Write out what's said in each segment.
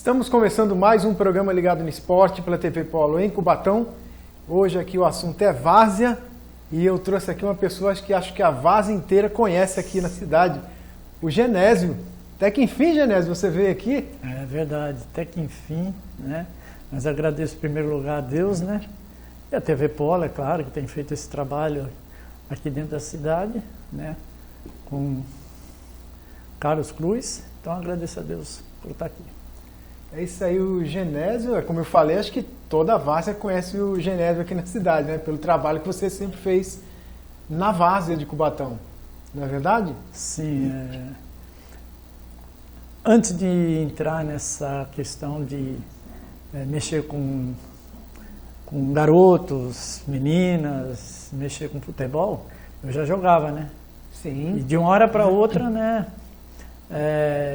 Estamos começando mais um programa ligado no esporte pela TV Polo em Cubatão. Hoje aqui o assunto é várzea e eu trouxe aqui uma pessoa que acho que a várzea inteira conhece aqui na cidade, o Genésio. Até que enfim, Genésio, você veio aqui. É verdade, até que enfim, né? Mas agradeço em primeiro lugar a Deus, né? E a TV Polo, é claro, que tem feito esse trabalho aqui dentro da cidade, né? Com Carlos Cruz. Então agradeço a Deus por estar aqui. É isso aí, o Genésio, como eu falei, acho que toda a várzea conhece o Genésio aqui na cidade, né? Pelo trabalho que você sempre fez na várzea de Cubatão, não é verdade? Sim. Antes de entrar nessa questão de mexer com garotos, meninas, mexer com futebol, eu já jogava, né? Sim. E de uma hora para outra, né,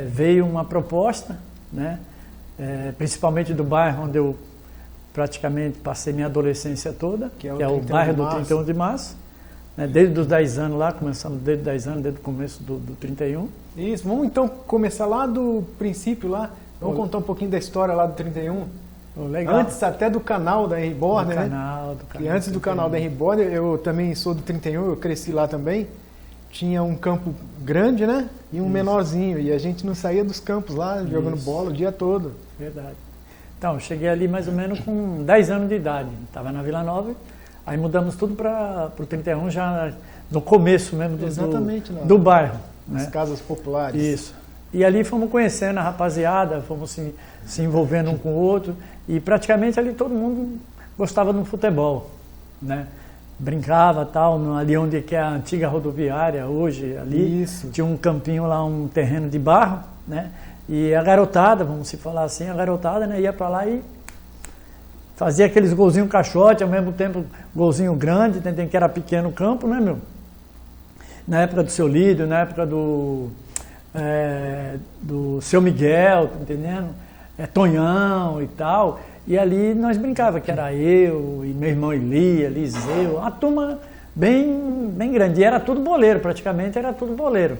veio uma proposta, né? Principalmente do bairro onde eu praticamente passei minha adolescência toda, que é o bairro do 31 de março, né, desde os 10 anos lá, começando desde 10 anos, desde o começo do 31. Isso, vamos então começar lá do princípio lá, vamos contar um pouquinho da história lá do 31. Legal. Antes até do canal da Henry Borner, né? E antes do canal da Henry Borner, eu também sou do 31, eu cresci lá também. Tinha um campo grande, né? E um menorzinho. E a gente não saía dos campos lá, jogando bola o dia todo. Verdade. Então, eu cheguei ali mais ou menos com 10 anos de idade. Estava na Vila Nova. Aí mudamos tudo para o 31, já no começo mesmo do bairro. As casas populares. Isso. E ali fomos conhecendo a rapaziada, fomos se envolvendo um com o outro. E praticamente ali todo mundo gostava do futebol, né? Brincava tal, ali onde que é a antiga rodoviária hoje, ali. Isso. Tinha um campinho lá, um terreno de barro, né? E a garotada, vamos se falar assim, a garotada, né, ia para lá e fazia aqueles golzinhos caixote, ao mesmo tempo golzinho grande, que era pequeno o campo, né, meu? Na época do seu Lídio, na época do seu Miguel, tá entendendo? Tonhão e tal. E ali nós brincava, que era eu e meu irmão Eli, Eliseu, uma turma bem grande. E era tudo boleiro, praticamente era tudo boleiro.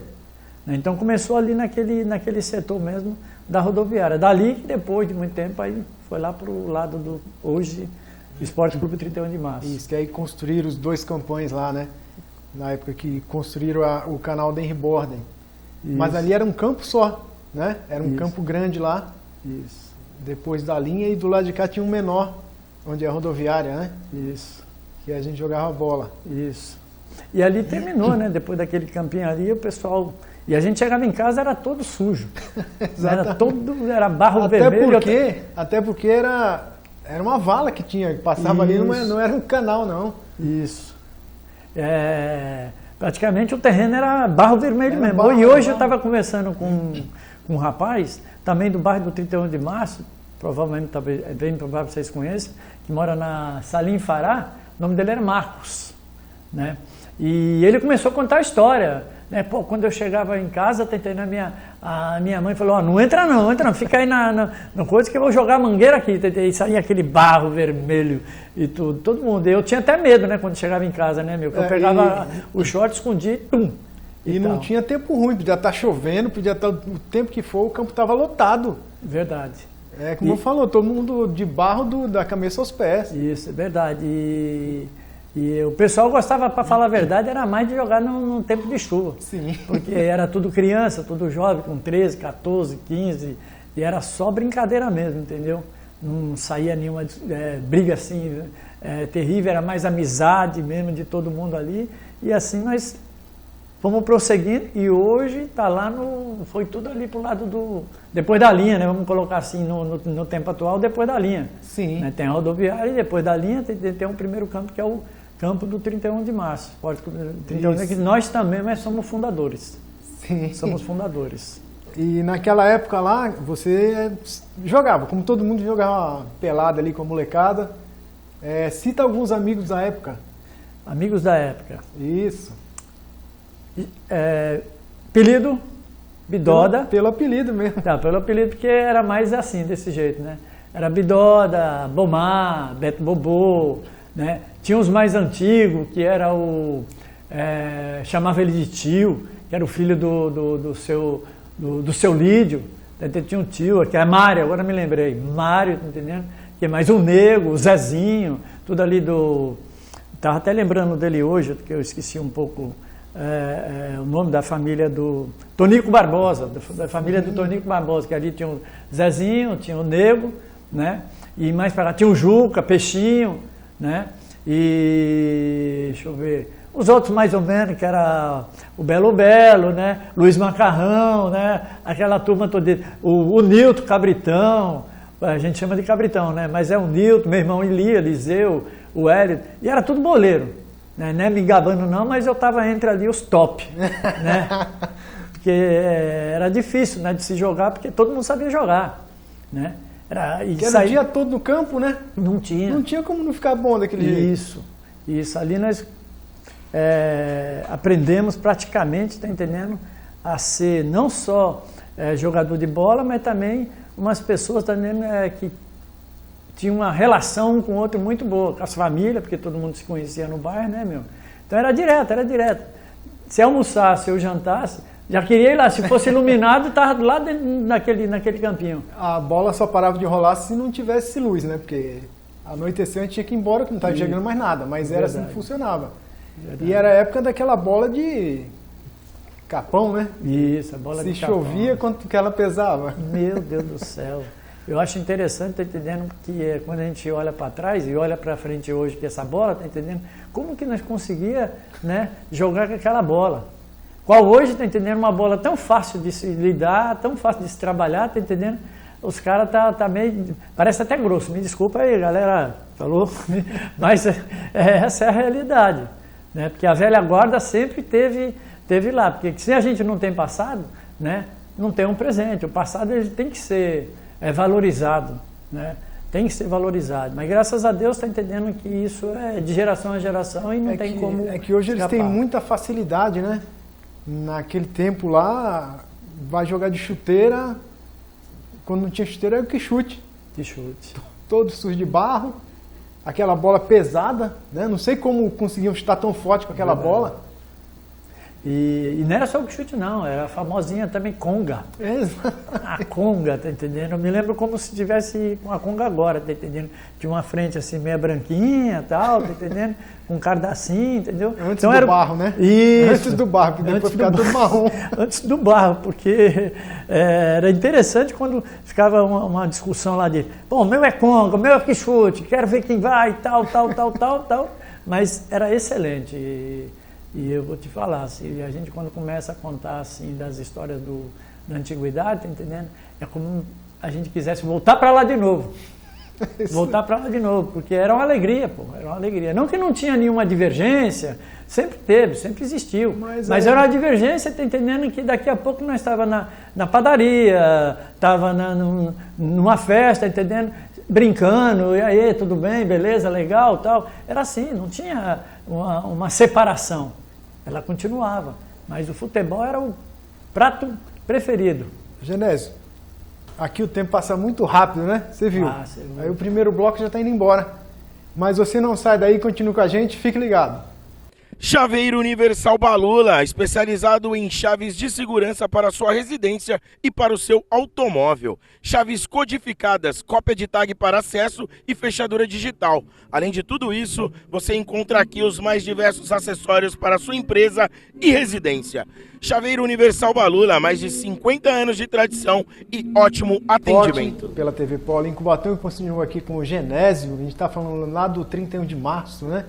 Então começou ali naquele setor mesmo da rodoviária. Dali, depois de muito tempo, aí foi lá para o lado do hoje Esporte Clube 31 de Março. Isso, que aí construíram os dois campões lá, né? Na época que construíram o canal da Henry Borner. Mas ali era um campo só, né? Era um campo grande lá. Isso. Depois da linha, e do lado de cá tinha um menor, onde é a rodoviária, né? Isso. Que a gente jogava bola. Isso. E ali terminou, né? Depois daquele campinho ali, o pessoal... E a gente chegava em casa, era todo sujo. Era barro vermelho. Até porque era uma vala que tinha, que passava ali, não era um canal, não. Isso. Praticamente o terreno era barro vermelho mesmo. Barro, e hoje eu estava conversando com um rapaz, também do bairro do 31 de Março, provavelmente, talvez, é bem provável que vocês conheçam, que mora na Salim Fará, o nome dele era Marcos, né? E ele começou a contar a história, né? Pô, quando eu chegava em casa, a minha mãe falou, não entra não, fica aí na coisa que eu vou jogar mangueira aqui, e saía aquele barro vermelho e tudo, todo mundo. Eu tinha até medo, né, quando chegava em casa, né, meu, que eu pegava o short, escondia e tum. E não tinha tempo ruim, podia estar chovendo, podia estar o tempo que for, o campo estava lotado. Verdade. Como eu falou, todo mundo de barro da cabeça aos pés. Isso, é verdade. E o pessoal gostava, para falar a verdade, era mais de jogar no tempo de chuva. Sim. Porque era tudo criança, tudo jovem, com 13, 14, 15, e era só brincadeira mesmo, entendeu? Não saía nenhuma briga assim terrível, era mais amizade mesmo de todo mundo ali. E assim nós fomos prosseguindo, e hoje está lá foi tudo ali para o lado depois da linha, né? Vamos colocar assim no tempo atual, depois da linha. Sim. Né? Tem a rodoviária, e depois da linha tem um primeiro campo, que é o campo do 31 de Março. 31 que nós também somos fundadores. Sim. Somos fundadores. E naquela época lá, você jogava, como todo mundo jogava pelada ali com a molecada. Cita alguns amigos da época. Amigos da época. Isso. Apelido, Bidoda. Pelo apelido mesmo. Tá, pelo apelido, porque era mais assim, desse jeito, né? Era Bidoda, Bomar, Beto Bobô, né? Tinha os mais antigos, que era chamava ele de tio, que era o filho do seu Lídio, Tinha um tio, que é Mário, agora me lembrei. Mário, tá entendendo? Que mais o Nego, o Zezinho, tudo ali do... Estava até lembrando dele hoje, porque eu esqueci um pouco o nome da família do Tonico Barbosa, da família do Tonico Barbosa, que ali tinha o Zezinho, tinha o Nego, né? E mais para lá tinha o Juca, Peixinho, né? E deixa eu ver, os outros mais ou menos, que era o Belo Belo, né? Luiz Macarrão, né? Aquela turma toda, o Nilton Cabritão, a gente chama de Cabritão, né? Mas é o Nilton, meu irmão Eliseu, o Hélio, e era tudo boleiro, né? Não é me gabando não, mas eu estava entre ali os top, né? Porque era difícil, né, de se jogar, porque todo mundo sabia jogar, né? Era o dia todo no campo, né? Não tinha. Não tinha como não ficar bom daquele jeito. Isso. Ali nós aprendemos praticamente, tá entendendo? A ser não só jogador de bola, mas também umas pessoas também que tinham uma relação um com o outro muito boa, com as famílias, porque todo mundo se conhecia no bairro, né, meu? Então era direto. Se almoçasse ou jantasse, já queria ir lá. Se fosse iluminado, estava lá naquele campinho. A bola só parava de rolar se não tivesse luz, né? Porque anoiteceu a gente tinha que ir embora, que não estava enxergando mais nada. Mas era assim que funcionava. Verdade. E era a época daquela bola de capão, né? Isso, a bola de capão. Se chovia, quanto que ela pesava? Meu Deus do céu. Eu acho interessante, tá entendendo, que quando a gente olha para trás e olha para frente hoje, que essa bola, tá entendendo, como que nós conseguia, né, jogar com aquela bola. Qual hoje, tá entendendo, uma bola tão fácil de se lidar, tão fácil de se trabalhar, tá entendendo? Os caras tá meio, parece até grosso, me desculpa aí, galera, falou, mas essa é a realidade, né? Porque a velha guarda sempre teve lá, porque se a gente não tem passado, né, não tem um presente. O passado ele tem que ser valorizado, né? Tem que ser valorizado, mas graças a Deus está entendendo que isso é de geração a geração e não tem como É que hoje eles têm muita facilidade, né? Naquele tempo lá, vai jogar de chuteira, quando não tinha chuteira era o que chute. De chute. Todo sujo de barro, aquela bola pesada, né? Não sei como conseguiam chutar tão forte com aquela bola. E não era só o chute não, era a famosinha também conga. A conga, tá entendendo? Eu me lembro como se tivesse com a conga agora, tá entendendo? Tinha uma frente assim meia branquinha e tal, tá entendendo? Com um cardacinho, entendeu? Antes então, do barro, né? Isso. Antes do barro, que depois ficava tudo marrom. Antes do barro, porque era interessante quando ficava uma discussão lá de, bom, meu é conga, meu é que chute, quero ver quem vai, tal. Mas era excelente. E eu vou te falar, assim, a gente quando começa a contar assim das histórias da antiguidade, tá entendendo? É como a gente quisesse voltar para lá de novo. Voltar para lá de novo, porque era uma alegria, pô, era uma alegria. Não que não tinha nenhuma divergência, sempre teve, sempre existiu. Mas era uma divergência, tá entendendo? Que daqui a pouco nós estávamos na padaria, estava numa festa, entendendo? Brincando, e aí, tudo bem, beleza, legal, tal. Era assim, não tinha uma separação. Ela continuava, mas o futebol era o prato preferido. Genésio, aqui o tempo passa muito rápido, né? Você viu? Aí o primeiro bloco já está indo embora. Mas você não sai daí, continua com a gente, fique ligado. Chaveiro Universal Balula, especializado em chaves de segurança para sua residência e para o seu automóvel. Chaves codificadas, cópia de tag para acesso e fechadura digital. Além de tudo isso, você encontra aqui os mais diversos acessórios para sua empresa e residência. Chaveiro Universal Balula, mais de 50 anos de tradição e ótimo atendimento. Forte pela TV Polo em Cubatão, e continuo aqui com o Genésio, a gente está falando lá do 31 de março, né?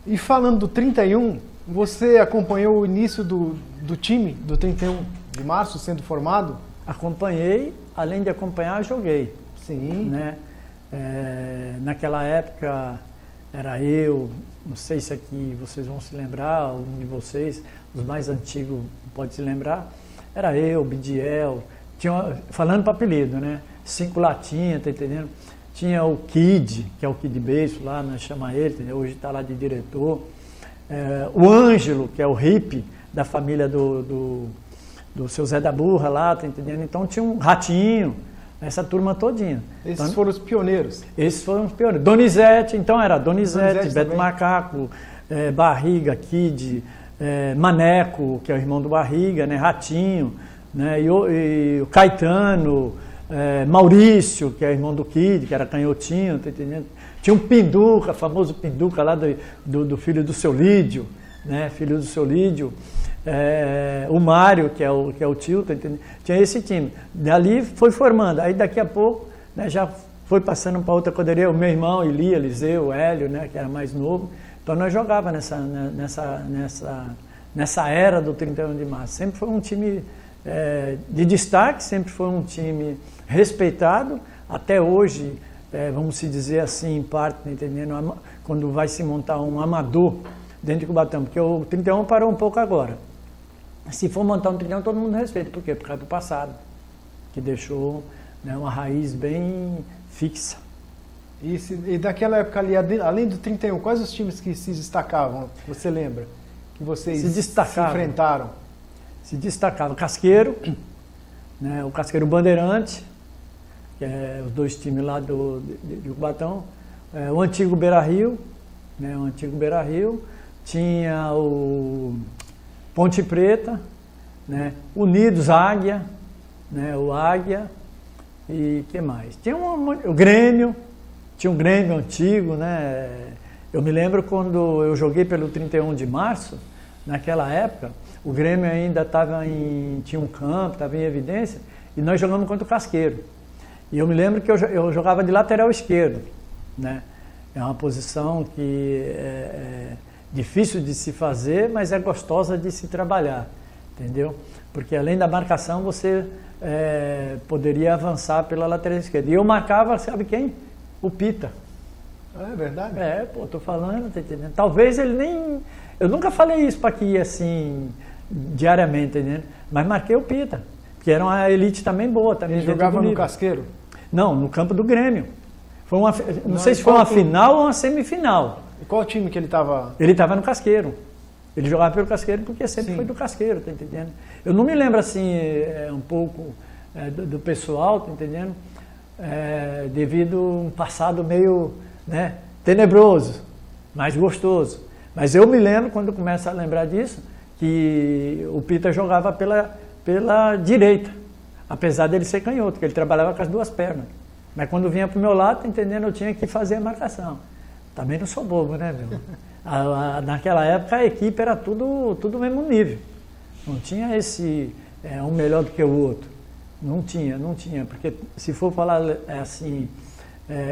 E falando do 31, você acompanhou o início do time do 31 de março sendo formado? Acompanhei, além de acompanhar, joguei. Sim. Né? Naquela época era eu, não sei se aqui vocês vão se lembrar, algum de vocês, os mais antigos podem se lembrar, era eu, Bidiel, falando para apelido, né? Cinco Latinha, tá entendendo? Tinha o Kid, que é o Kid Beiço lá, nós chamamos ele, entendeu? Hoje está lá de diretor. O Ângelo, que é o hippie da família do seu Zé da Burra lá, tá entendendo? Então tinha um Ratinho, essa turma todinha. Esses foram os pioneiros? Esses foram os pioneiros. Donizete, então era Donizete Beto também. Macaco, Barriga, Kid, Maneco, que é o irmão do Barriga, né? Ratinho, né? E o Caetano, Maurício, que é irmão do Kid, que era canhotinho, tá entendendo? Tinha um Pinduca, famoso Pinduca lá do filho do seu Lídio, né? Filho do seu Lídio. O Mário, que é o tio, tá entendendo? Tinha esse time. Dali foi formando. Aí daqui a pouco, né, já foi passando para outra categoria. O meu irmão, Elia, Eliseu, Hélio, né, que era mais novo. Então nós jogávamos nessa era do 31 de março. Sempre foi um time de destaque, sempre foi um time respeitado. Até hoje, vamos se dizer assim, em parte, tá entendendo? Quando vai se montar um amador dentro de Cubatão, porque o 31 parou um pouco agora. Se for montar um 31, todo mundo respeita. Por quê? Por causa do passado, que deixou, né, uma raiz bem fixa. E daquela época ali, além do 31, quais os times que se destacavam, você lembra? Que vocês se enfrentaram? Se destacava o Casqueiro, né, o Casqueiro Bandeirante, que é os dois times lá de Cubatão, o antigo Beira-Rio, né, o antigo Beira-Rio, tinha o Ponte Preta, né, Unidos Águia, né, o Águia, e que mais? Tinha o Grêmio, tinha um Grêmio antigo, né? Eu me lembro quando eu joguei pelo 31 de março, naquela época, o Grêmio ainda tinha um campo, estava em evidência, e nós jogamos contra o Casqueiro. E eu me lembro que eu jogava de lateral esquerdo, né? É uma posição que é difícil de se fazer, mas é gostosa de se trabalhar, entendeu? Porque além da marcação, você poderia avançar pela lateral esquerda. E eu marcava, sabe quem? O Pita. É verdade? Tô falando, tá entendendo? Talvez ele nem... Eu nunca falei isso para que assim, diariamente, tá entendendo? Mas marquei o Pita, que era uma elite também boa. Também ele jogava no Casqueiro? Não, no campo do Grêmio. Não sei se foi uma final ou uma semifinal. E qual time que ele estava? Ele estava no Casqueiro. Ele jogava pelo Casqueiro porque sempre foi do Casqueiro, tá entendendo? Eu não me lembro assim, um pouco do pessoal, tá entendendo? Devido a um passado meio, né, tenebroso, mas gostoso. Mas eu me lembro, quando começo a lembrar disso, que o Pita jogava pela direita, apesar dele ser canhoto, porque ele trabalhava com as duas pernas. Mas quando vinha para o meu lado, tá entendendo? Eu tinha que fazer a marcação. Também não sou bobo, né, meu? Naquela época a equipe era tudo no mesmo nível. Não tinha esse um melhor do que o outro. Não tinha, porque se for falar assim,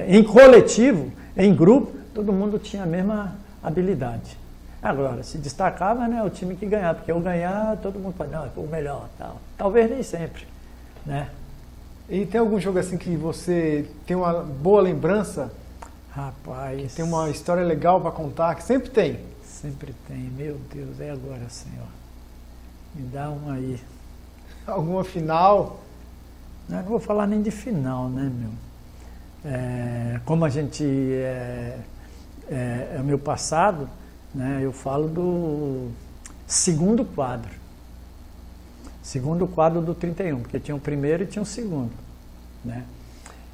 em coletivo, em grupo, todo mundo tinha a mesma habilidade. Agora, se destacava, né, o time que ganhava, porque eu ganhar, todo mundo fala, não, é o melhor, tal. Talvez nem sempre, né? E tem algum jogo assim que você tem uma boa lembrança? Rapaz... Que tem uma história legal para contar, que sempre tem. Sempre tem, meu Deus, é agora, Senhor. Me dá uma aí. Alguma final? Não vou falar nem de final, né, meu? Como a gente é o meu passado, né, eu falo do segundo quadro. Segundo quadro do 31, porque tinha o primeiro e tinha o segundo, né?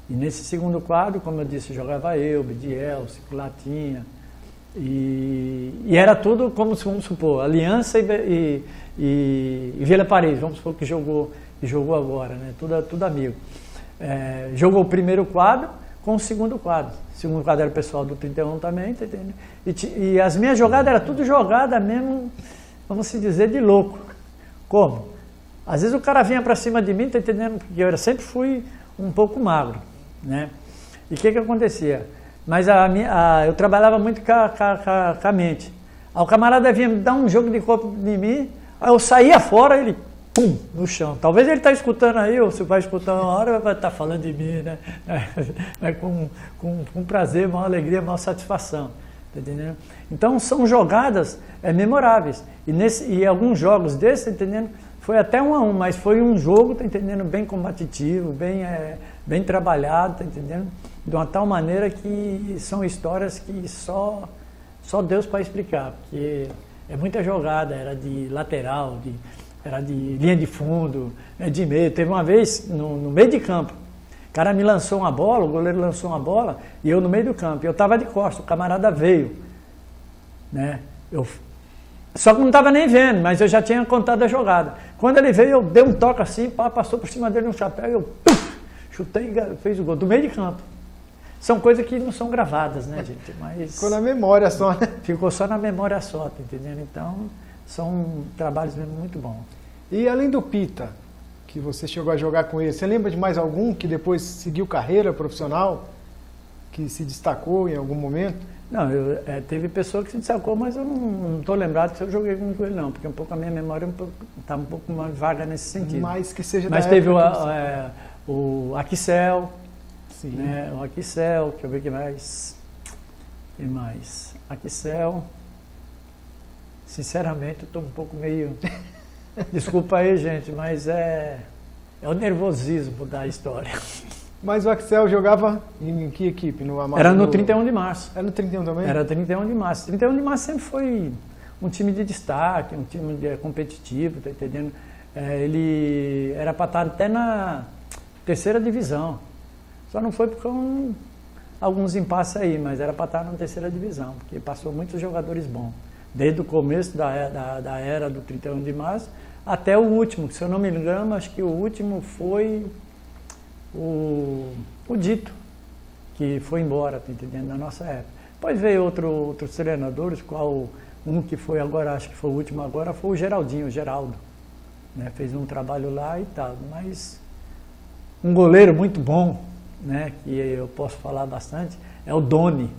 E nesse segundo quadro, como eu disse, jogava eu, Bediel, Latinha, e era tudo como se, vamos supor, Aliança e Vila Paris, vamos supor que jogou agora, né? Tudo amigo. Jogou o primeiro quadro com o segundo quadro. O segundo quadro era o pessoal do 31 também, tá entendendo? E as minhas jogadas eram tudo jogada mesmo, vamos se dizer, de louco. Como? Às vezes o cara vinha para cima de mim, tá entendendo? Porque eu sempre fui um pouco magro, né? E o que acontecia? Mas eu trabalhava muito com a mente. Aí o camarada vinha me dar um jogo de corpo de mim, aí eu saía fora, ele pum, no chão. Talvez ele está escutando aí, ou se vai escutar uma hora, vai estar falando de mim, né? Com prazer, uma alegria, uma satisfação. Tá entendendo? Então são jogadas memoráveis. E alguns jogos desses, tá entendendo? Foi até 1-1, mas foi um jogo, tá entendendo? Bem combativo, bem trabalhado, tá entendendo? De uma tal maneira que são histórias que só Deus para explicar, porque é muita jogada, era de lateral, era de linha de fundo, de meio. Teve uma vez no meio de campo, o cara me lançou uma bola, o goleiro lançou uma bola, e eu no meio do campo, eu estava de costas, o camarada veio, né? Só que não estava nem vendo, mas eu já tinha contado a jogada. Quando ele veio, eu dei um toque assim, passou por cima dele um chapéu e eu chutei e fez o gol, do meio de campo. São coisas que não são gravadas, né, gente? Mas ficou na memória só, né? Ficou só na memória só, tá entendendo? Então, são trabalhos mesmo muito bons. E além do Pita, que você chegou a jogar com ele, você lembra de mais algum que depois seguiu carreira profissional, que se destacou em algum momento? Não, teve pessoa que se destacou, mas eu não estou lembrado se eu joguei com ele não, porque um pouco a minha memória está um pouco mais vaga nesse sentido. Mas que seja mas da teve época o Aquicel, sim, né? O Aquicel, deixa eu ver o que mais. Que mais? Aquicel. Sinceramente, eu estou um pouco meio... Desculpa aí, gente, mas é o nervosismo da história. Mas o Axel jogava em que equipe? Era no 31 de março. Era no 31 também? Era 31 de março. 31 de março sempre foi um time de destaque, um time competitivo, tá entendendo? Ele era para estar até na terceira divisão. Só não foi por alguns impasses aí, mas era para estar na terceira divisão, porque passou muitos jogadores bons. Desde o começo da era do 31 de março até o último, que se eu não me engano, acho que o último foi o Dito, que foi embora, tá entendendo, na nossa época. Depois veio outros treinadores, qual um que foi agora, acho que foi o último agora, foi o Geraldinho, o Geraldo. Né? Fez um trabalho lá e tal, mas um goleiro muito bom, né? Que eu posso falar bastante, é o Doni.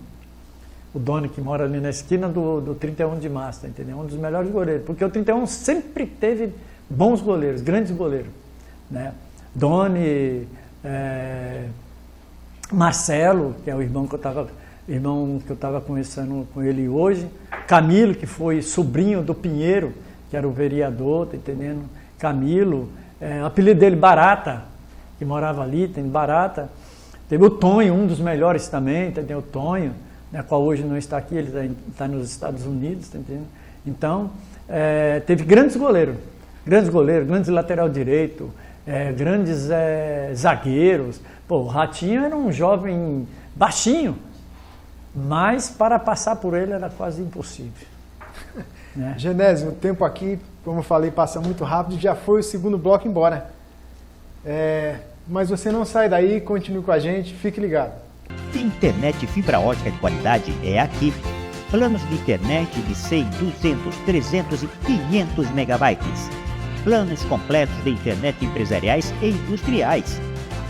O Doni, que mora ali na esquina do 31 de março, tá entendendo? Um dos melhores goleiros, porque o 31 sempre teve bons goleiros, grandes goleiros, né? Doni, Marcelo, que é o irmão que eu estava conversando com ele hoje, Camilo, que foi sobrinho do Pinheiro, que era o vereador, tá entendendo? Camilo, o apelido dele Barata, que morava ali, tem Barata. Teve o Tonho, um dos melhores também, tá entendendo? O Tonho, né, qual hoje não está aqui, ele está nos Estados Unidos, tá entendendo? Então, teve grandes goleiros, grandes lateral direito, grandes zagueiros. Pô, o Ratinho era um jovem baixinho, mas para passar por ele era quase impossível. Né? Genésio, o tempo aqui, como eu falei, passa muito rápido, já foi o segundo bloco embora. Mas você não sai daí, continue com a gente, fique ligado. Internet fibra ótica de qualidade é aqui. Planos de internet de 100, 200, 300 e 500 megabytes. Planos completos de internet empresariais e industriais.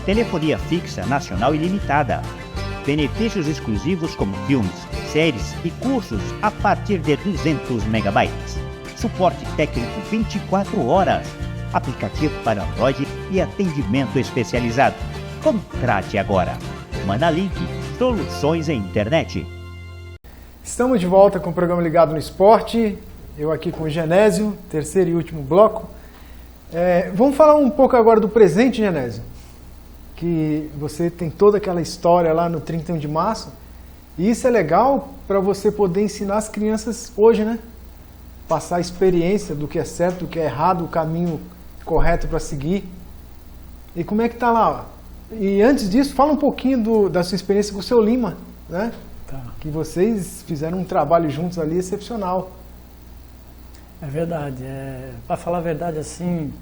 Telefonia fixa nacional ilimitada. Benefícios exclusivos como filmes, séries e cursos a partir de 200 megabytes. Suporte técnico 24 horas. Aplicativo para Android e atendimento especializado. Contrate agora. Manalink, soluções em internet. Estamos de volta com o programa Ligado no Esporte. Eu aqui com o Genésio, terceiro e último bloco. Vamos falar um pouco agora do presente, Genésio. Que você tem toda aquela história lá no 31 de março. E isso é legal para você poder ensinar as crianças hoje, né? Passar a experiência do que é certo, do que é errado, o caminho correto para seguir. E como é que tá lá? E antes disso, fala um pouquinho da sua experiência com o seu Lima, né? Tá. Que vocês fizeram um trabalho juntos ali excepcional. É verdade. Para falar a verdade, assim,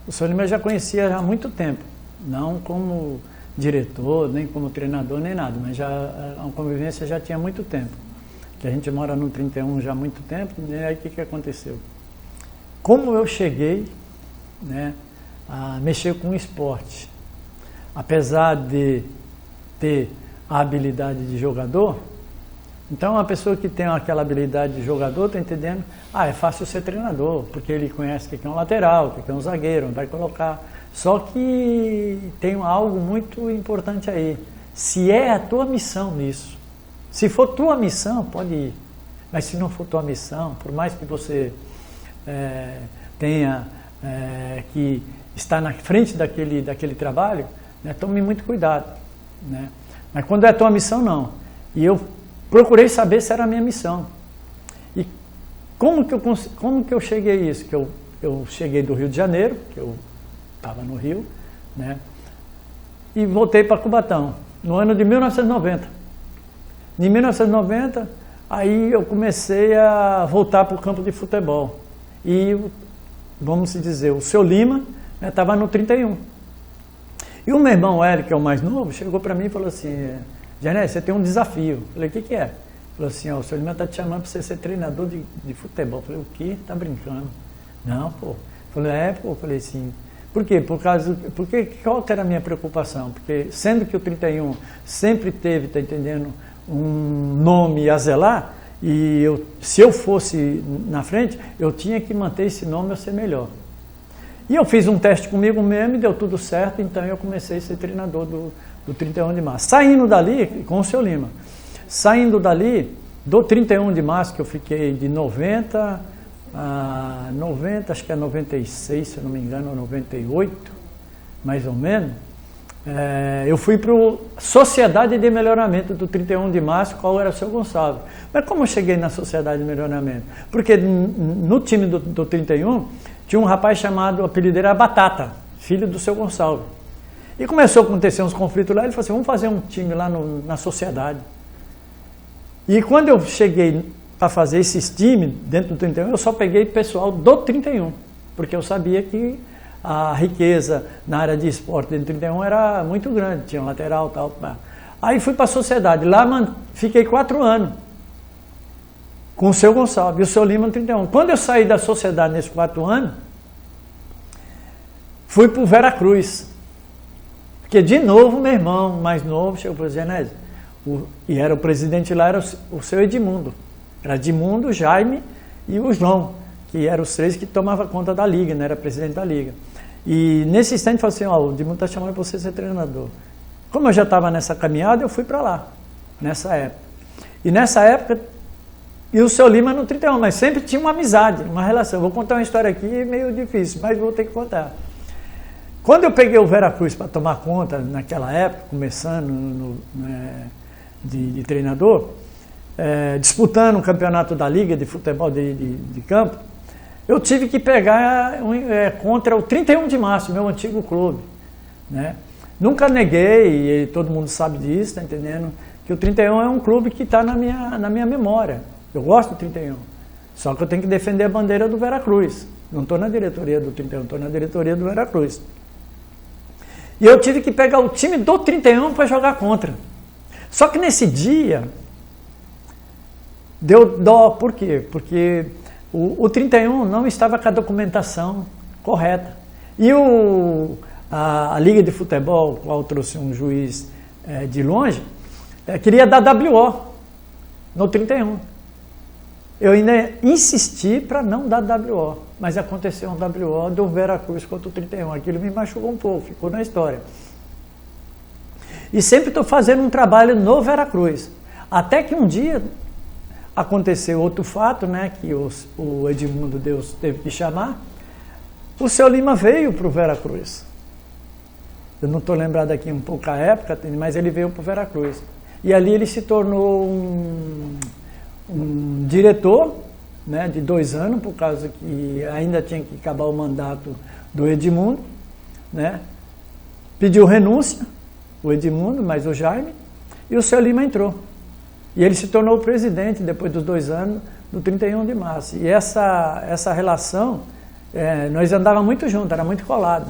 o seu Lima eu já conhecia há muito tempo. Não como diretor, nem como treinador, nem nada, mas a convivência já tinha muito tempo. Que a gente mora no 31 já há muito tempo, e aí o que aconteceu? Como eu cheguei, né, a mexer com o esporte, apesar de ter a habilidade de jogador, então uma pessoa que tem aquela habilidade de jogador, está entendendo? É fácil ser treinador, porque ele conhece o que é um lateral, o que é um zagueiro, onde vai colocar. Só que tem algo muito importante aí. Se é a tua missão nisso, se for tua missão, pode ir. Mas se não for tua missão, por mais que você tenha que estar na frente daquele trabalho, né, tome muito cuidado. Né? Mas quando é tua missão, não. E eu procurei saber se era a minha missão. E como que eu cheguei a isso? Que eu cheguei do Rio de Janeiro, que eu estava no Rio, né? E voltei para Cubatão, no ano de 1990. Em 1990, Aí eu comecei a voltar para o campo de futebol. E, vamos dizer, o seu Lima estava no 31. E o meu irmão Hélio, que é o mais novo, chegou para mim e falou assim, Genésio, você tem um desafio. Eu falei, o que é? Ele falou assim, o seu Lima está te chamando para você ser treinador de futebol. Eu falei, o quê? Tá brincando? Não, pô. Eu falei, pô. Eu falei assim, por quê? Porque qual que era a minha preocupação? Porque sendo que o 31 sempre teve, tá entendendo, um nome a zelar, e se eu fosse na frente, eu tinha que manter esse nome a ser melhor. E eu fiz um teste comigo mesmo e deu tudo certo, então eu comecei a ser treinador do 31 de março. Saindo dali, com o seu Lima, saindo dali, do 31 de março, que eu fiquei de 90 a 90, acho que é 96, se eu não me engano, ou 98, mais ou menos, eu fui para a Sociedade de Melhoramento do 31 de março, qual era o seu Gonçalves. Mas como eu cheguei na Sociedade de Melhoramento? Porque no time do 31 tinha um rapaz chamado, o apelido era Batata, filho do seu Gonçalves. E começou a acontecer uns conflitos lá, ele falou assim, vamos fazer um time lá na Sociedade. E quando eu cheguei para fazer esses times dentro do 31, eu só peguei pessoal do 31, porque eu sabia que a riqueza na área de esporte dentro do 31 era muito grande, tinha um lateral e tal. Aí fui para a Sociedade, lá fiquei 4 anos com o seu Gonçalves e o seu Lima no 31. Quando eu saí da Sociedade nesses 4 anos, fui para o Veracruz, porque de novo meu irmão mais novo chegou para o Genésio, e era o presidente lá, era o seu Edmundo. Era Edmundo, Jaime e o João, que eram os 3 que tomavam conta da liga, né? Era presidente da liga. E nesse instante falou assim, o Edmundo está chamando para você ser treinador. Como eu já estava nessa caminhada, eu fui para lá, nessa época. E nessa época, e o seu Lima no 31, mas sempre tinha uma amizade, uma relação. Vou contar uma história aqui meio difícil, mas vou ter que contar. Quando eu peguei o Veracruz para tomar conta, naquela época, começando de treinador, disputando o campeonato da Liga de Futebol de Campo, eu tive que pegar contra o 31 de março, meu antigo clube. Né? Nunca neguei, e todo mundo sabe disso, tá entendendo? Que o 31 é um clube que está na minha memória. Eu gosto do 31. Só que eu tenho que defender a bandeira do Veracruz. Não estou na diretoria do 31, estou na diretoria do Veracruz. E eu tive que pegar o time do 31 para jogar contra. Só que nesse dia deu dó, por quê? Porque o 31 não estava com a documentação correta. E a Liga de Futebol, qual trouxe um juiz de longe, queria dar WO no 31. Eu ainda insisti para não dar WO, mas aconteceu um WO do Veracruz contra o 31. Aquilo me machucou um pouco, ficou na história. E sempre estou fazendo um trabalho no Veracruz. Até que um dia aconteceu outro fato, né, que o Edmundo Deus teve que chamar. O seu Lima veio para o Veracruz. Eu não estou lembrado aqui um pouco a época, mas ele veio para o Veracruz. E ali ele se tornou um diretor, né, de 2 anos, por causa que ainda tinha que acabar o mandato do Edmundo. Né? Pediu renúncia, o Edmundo, mas o Jaime, e o seu Lima entrou. E ele se tornou o presidente, depois dos 2 anos, do 31 de março. E essa relação, nós andávamos muito juntos, era muito colado.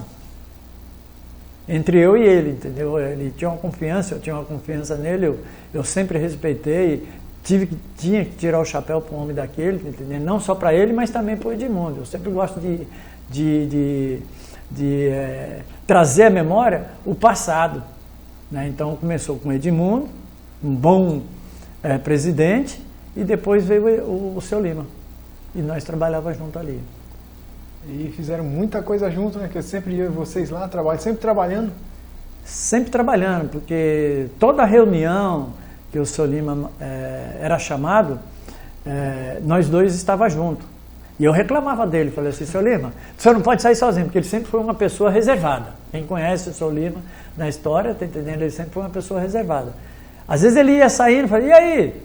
Entre eu e ele, entendeu? Ele tinha uma confiança, eu tinha uma confiança nele, eu sempre respeitei, tinha que tirar o chapéu para um homem daquele, entendeu? Não só para ele, mas também para o Edmundo. Eu sempre gosto de trazer à memória o passado. Né? Então começou com o Edmundo, um bom presidente, e depois veio o seu Lima. E nós trabalhávamos junto ali. E fizeram muita coisa junto, né? Que eu sempre ia vocês lá, sempre trabalhando. Sempre trabalhando, porque toda reunião que o seu Lima era chamado, nós dois estávamos juntos. E eu reclamava dele, falei assim, seu Lima, o senhor não pode sair sozinho, porque ele sempre foi uma pessoa reservada. Quem conhece o seu Lima na história, tá entendendo? Ele sempre foi uma pessoa reservada. Às vezes ele ia saindo e falava, e aí?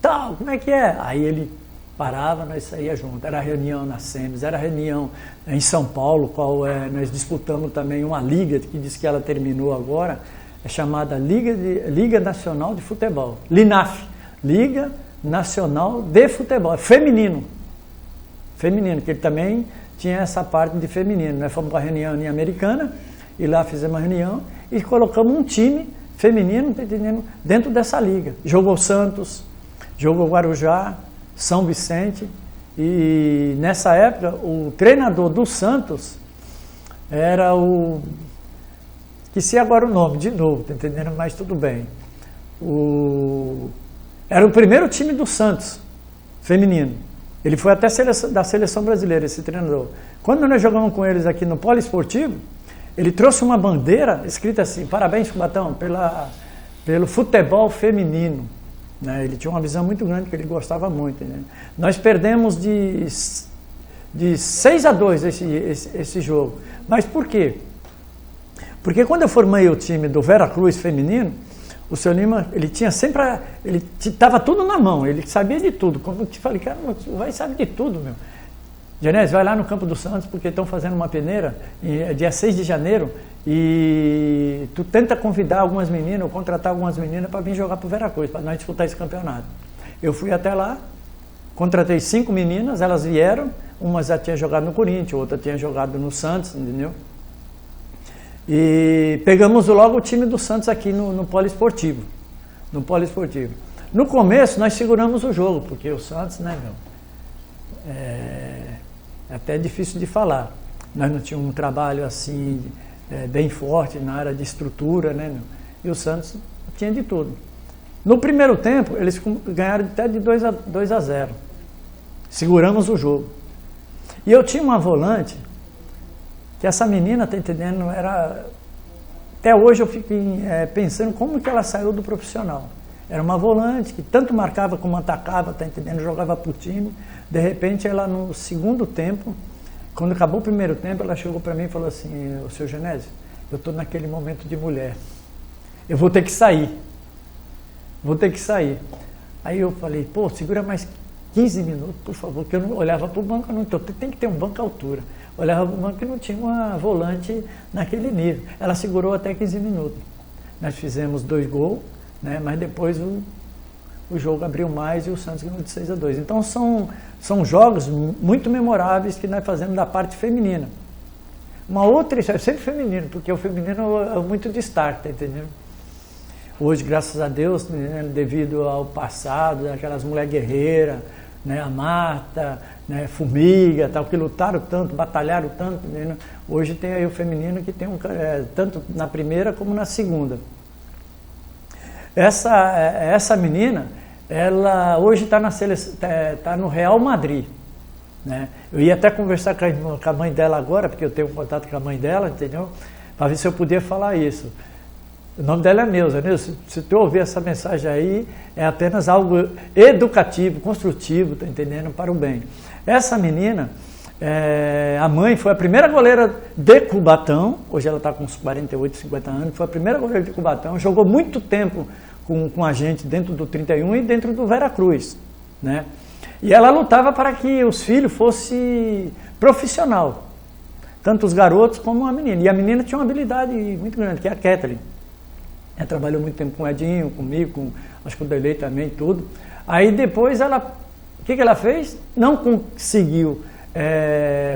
Tal, como é que é? Aí ele parava, nós saía junto. Era reunião na SEMES, era reunião em São Paulo, qual nós disputamos também uma liga, que diz que ela terminou agora, chamada Liga Nacional de Futebol, LINAF, Liga nacional de futebol, feminino, que ele também tinha essa parte de feminino. Nós fomos para a reunião em Americana, e lá fizemos uma reunião, e colocamos um time feminino dentro dessa liga. Jogou Santos, jogou Guarujá, São Vicente, e nessa época o treinador do Santos era o... esqueci agora o nome de novo, tá entendendo? Mas tudo bem. Era o primeiro time do Santos, feminino. Ele foi até da seleção brasileira, esse treinador. Quando nós jogamos com eles aqui no Poliesportivo, ele trouxe uma bandeira escrita assim: parabéns, Cubatão, pelo futebol feminino. Né? Ele tinha uma visão muito grande, que ele gostava muito. Né? Nós perdemos de 6-2 esse jogo. Mas por quê? Porque quando eu formei o time do Veracruz feminino, o seu Lima, ele tinha sempre, ele estava tudo na mão, ele sabia de tudo. Como eu te falei, cara, vai saber de tudo, meu. Genésio, vai lá no Campo do Santos, porque estão fazendo uma peneira, dia 6 de janeiro, e tu tenta convidar algumas meninas, ou contratar algumas meninas para vir jogar para o Veracruz, para nós disputar esse campeonato. Eu fui até lá, contratei 5 meninas, elas vieram, uma já tinha jogado no Corinthians, outra tinha jogado no Santos, entendeu? E pegamos logo o time do Santos aqui no Poliesportivo. No começo nós seguramos o jogo, porque o Santos, né, meu, é até difícil de falar. Nós não tínhamos um trabalho assim, bem forte na área de estrutura, né, meu? E o Santos tinha de tudo. No primeiro tempo, eles ganharam até de 2-0. Seguramos o jogo. E eu tinha uma volante, que essa menina, tá entendendo, era... Até hoje eu fico pensando como que ela saiu do profissional. Era uma volante que tanto marcava como atacava, tá entendendo, jogava pro time. De repente, ela no segundo tempo, quando acabou o primeiro tempo, ela chegou para mim e falou assim: "Ô, seu Genésio, eu estou naquele momento de mulher. Eu vou ter que sair. Aí eu falei: pô, segura mais 15 minutos, por favor, que eu não olhava para o banco, não tem que ter um banco à altura. Olhava para o banco e não tinha uma volante naquele nível. Ela segurou até 15 minutos. Nós fizemos 2 gols, né, mas depois o jogo abriu mais e o Santos ganhou de 6-2. Então são jogos muito memoráveis que nós fazemos da parte feminina. Uma outra, é sempre feminino, porque o feminino é muito destaque, tá entendendo? Hoje, graças a Deus, né, devido ao passado, aquelas mulheres guerreiras, né, a Marta, né, Formiga, tal, que lutaram tanto, batalharam tanto, né? Hoje tem aí o feminino que tem tanto na primeira como na segunda. Essa menina, ela hoje está tá no Real Madrid, né? Eu ia até conversar com a mãe dela agora, porque eu tenho contato com a mãe dela, entendeu? Para ver se eu podia falar isso. O nome dela é Neuza, né? Se tu ouvir essa mensagem aí, é apenas algo educativo, construtivo, tá entendendo? Para o bem. Essa menina, a mãe foi a primeira goleira de Cubatão, hoje ela está com uns 48, 50 anos, foi a primeira goleira de Cubatão, jogou muito tempo com a gente dentro do 31 e dentro do Veracruz, né? E ela lutava para que os filhos fossem profissional, tanto os garotos como a menina. E a menina tinha uma habilidade muito grande, que é a Kathleen. Ela trabalhou muito tempo com o Edinho, comigo, acho que o Delei também, tudo. Aí depois o que ela fez? Não conseguiu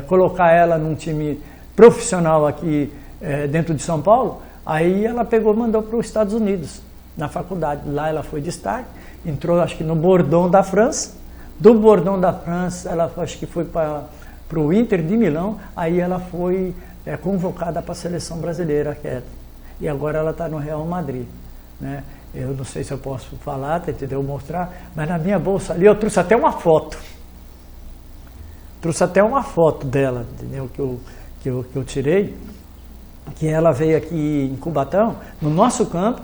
colocar ela num time profissional aqui dentro de São Paulo. Aí ela pegou e mandou para os Estados Unidos, na faculdade. Lá ela foi destaque, entrou acho que no Bordeaux da França. Do Bordeaux da França, ela acho que foi para o Inter de Milão. Aí ela foi convocada para a seleção brasileira, e agora ela está no Real Madrid, né? Eu não sei se eu posso falar, entendeu? Mostrar, mas na minha bolsa ali eu trouxe até uma foto. Dela, entendeu? Que eu tirei, que ela veio aqui em Cubatão, no nosso campo,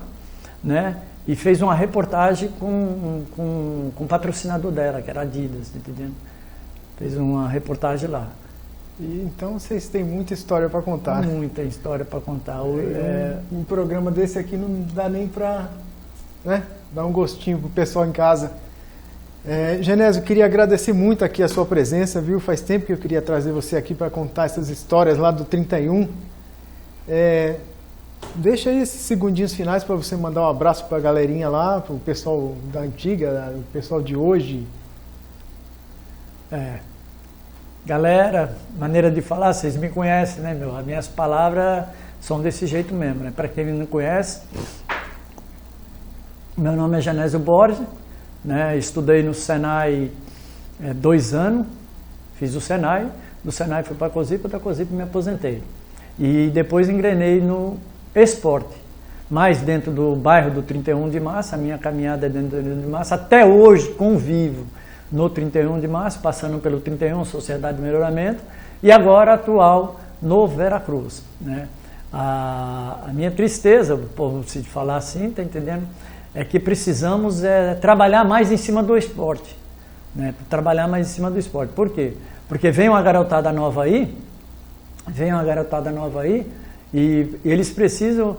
né? E fez uma reportagem com o patrocinador dela, que era Adidas, entendeu? Fez uma reportagem lá. E então vocês têm muita história para contar. Muita história para contar. Um programa desse aqui não dá nem para, né, dar um gostinho pro pessoal em casa. Genésio, eu queria agradecer muito aqui a sua presença, viu? Faz tempo que eu queria trazer você aqui para contar essas histórias lá do 31. Deixa aí esses segundinhos finais para você mandar um abraço para a galerinha lá, para o pessoal da antiga, o pessoal de hoje. Galera, maneira de falar, vocês me conhecem, né, meu? As minhas palavras são desse jeito mesmo, né? Para quem não conhece, meu nome é Genésio Borges, né? Estudei no Senai 2 anos, fiz o Senai, do Senai fui para a COSIP, da COSIP me aposentei. E depois engrenei no esporte, mas dentro do bairro do 31 de março, a minha caminhada é dentro do 31 de março, até hoje convivo no 31 de março, passando pelo 31, Sociedade de Melhoramento, e agora atual no Veracruz, né? A minha tristeza, por se falar assim, tá entendendo? É que precisamos trabalhar mais em cima do esporte, né? Trabalhar mais em cima do esporte. Por quê? Porque vem uma garotada nova aí, e eles precisam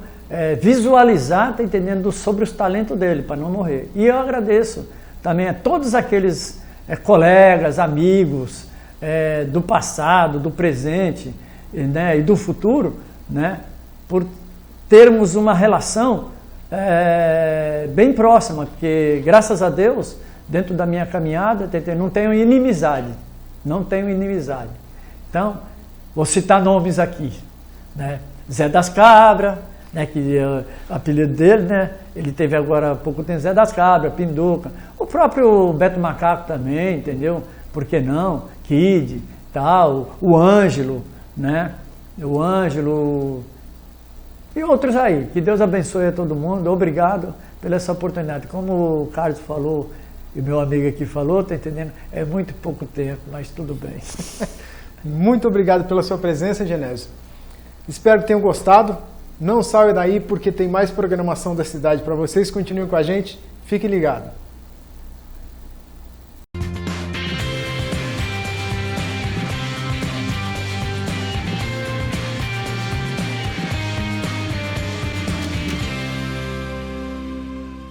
visualizar, tá entendendo, sobre os talentos dele, para não morrer. E eu agradeço também a todos aqueles colegas, amigos do passado, do presente, né, e do futuro, né, por termos uma relação bem próxima, porque graças a Deus, dentro da minha caminhada, não tenho inimizade. Então, vou citar nomes aqui, né? Zé das Cabras, né, que é o apelido dele, né? Ele teve agora há pouco tempo Zé das Cabras, Pinduca, o próprio Beto Macaco também, entendeu? Por que não? Kid, tal, o Ângelo, né? O Ângelo e outros aí. Que Deus abençoe a todo mundo. Obrigado pela essa oportunidade. Como o Carlos falou e meu amigo aqui falou, tá entendendo? É muito pouco tempo, mas tudo bem. Muito obrigado pela sua presença, Genésio. Espero que tenham gostado. Não saiam daí porque tem mais programação da cidade para vocês. Continuem com a gente. Fiquem ligados.